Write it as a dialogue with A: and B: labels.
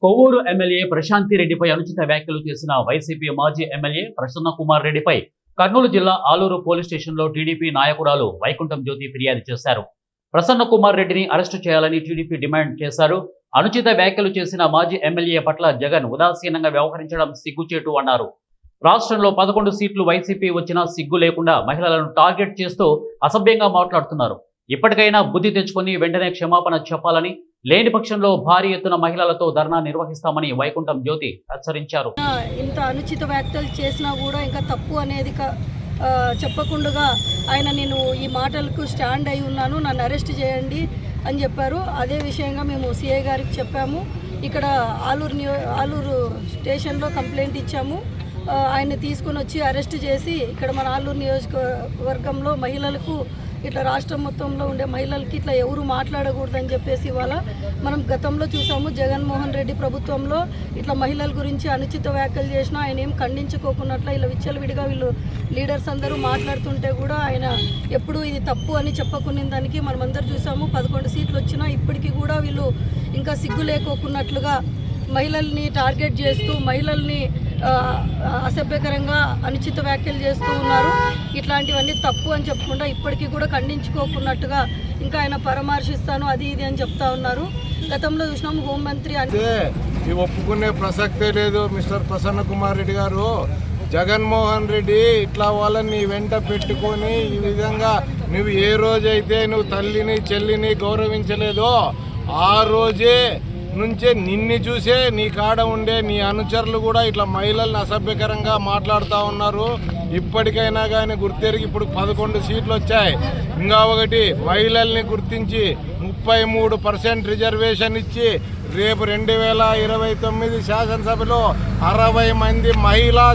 A: Kovvur MLA Prashanti రెడ్డిపై అనుచిత వ్యాఖ్యలు చేసిన వైసీపీ మాజీ ఎమ్మెల్యే ప్రసన్న కుమార్ రెడ్డిపై కర్నూలు జిల్లా ఆలూరు పోలీస్ స్టేషన్లో టీడీపీ నాయకురాలు వైకుంఠం జ్యోతి ఫిర్యాదు చేశారు. ప్రసన్న కుమార్ రెడ్డిని అరెస్టు చేయాలని టీడీపీ డిమాండ్ చేశారు. అనుచిత వ్యాఖ్యలు చేసిన మాజీ ఎమ్మెల్యే పట్ల జగన్ ఉదాసీనంగా వ్యవహరించడం సిగ్గుచేటు అన్నారు. రాష్ట్రంలో 11 సీట్లు వైసీపీ వచ్చినా సిగ్గు లేకుండా మహిళలను టార్గెట్ చేస్తూ అసభ్యంగా మాట్లాడుతున్నారు. ఇప్పటికైనా బుద్ధి తెచ్చుకొని వెంటనే క్షమాపణ చెప్పాలని, లేని పక్షంలో భారీ ఎత్తున మహిళలతో ధర్నా నిర్వహిస్తామని వైకుంఠం జ్యోతి హెచ్చరించారు.
B: ఇంత అనుచిత వ్యాఖ్యలు చేసినా కూడా ఇంకా తప్పు అనేది చెప్పకుండా ఆయన నేను ఈ మాటలకు స్టాండ్ అయి ఉన్నాను, నన్ను అరెస్ట్ చేయండి అని చెప్పారు. అదే విషయంగా మేము సిఐ గారికి చెప్పాము. ఇక్కడ ఆలూరు స్టేషన్లో కంప్లైంట్ ఇచ్చాము. ఆయన తీసుకుని వచ్చి అరెస్ట్ చేసి ఇక్కడ మన ఆలూరు నియోజకవర్గంలో మహిళలకు ఇట్లా రాష్ట్రం మొత్తంలో ఉండే మహిళలకి ఇట్లా ఎవరు మాట్లాడకూడదని చెప్పేసి ఇవాళ మనం గతంలో చూసాము. జగన్మోహన్ రెడ్డి ప్రభుత్వంలో ఇట్లా మహిళల గురించి అనుచిత వ్యాఖ్యలు చేసినా ఆయన ఏం ఖండించుకోకున్నట్ల ఇలా విచ్చలవిడిగా వీళ్ళు లీడర్స్ అందరూ మాట్లాడుతుంటే కూడా ఆయన ఎప్పుడు ఇది తప్పు అని చెప్పకున్న దానికి మనమందరూ చూసాము. 11 సీట్లు వచ్చినా ఇప్పటికీ కూడా వీళ్ళు ఇంకా సిగ్గు లేకోకున్నట్లుగా మహిళల్ని టార్గెట్ చేస్తూ మహిళల్ని అసభ్యకరంగా అనుచిత వ్యాఖ్యలు చేస్తూ ఉన్నారు. ఇట్లాంటివన్నీ తప్పు అని చెప్పకుండా ఇప్పటికీ కూడా ఖండించుకోకున్నట్టుగా ఇంకా ఆయన పరామర్శిస్తాను అది ఇది అని చెప్తా ఉన్నారు. గతంలో చూసినాము హోంమంత్రి
C: అంటే ఒప్పుకునే ప్రసక్తే లేదు. మిస్టర్ ప్రసన్న కుమార్ రెడ్డి గారు, జగన్మోహన్ రెడ్డి ఇట్లా వాళ్ళని వెంట పెట్టుకొని ఈ విధంగా నువ్వు ఏ రోజైతే నువ్వు తల్లిని చెల్లిని గౌరవించలేదో ఆ రోజే నుంచే నిన్ను చూసే నీ కాడ ఉండే నీ అనుచరులు కూడా ఇట్లా మహిళల్ని అసభ్యకరంగా మాట్లాడుతూ ఉన్నారు. ఇప్పటికైనా కానీ గుర్తెరిగి ఇప్పుడు 11 సీట్లు వచ్చాయి. ఇంకా ఒకటి మహిళల్ని గుర్తించి 33% రిజర్వేషన్ ఇచ్చి రేపు 2029 శాసనసభలో 60 మంది మహిళా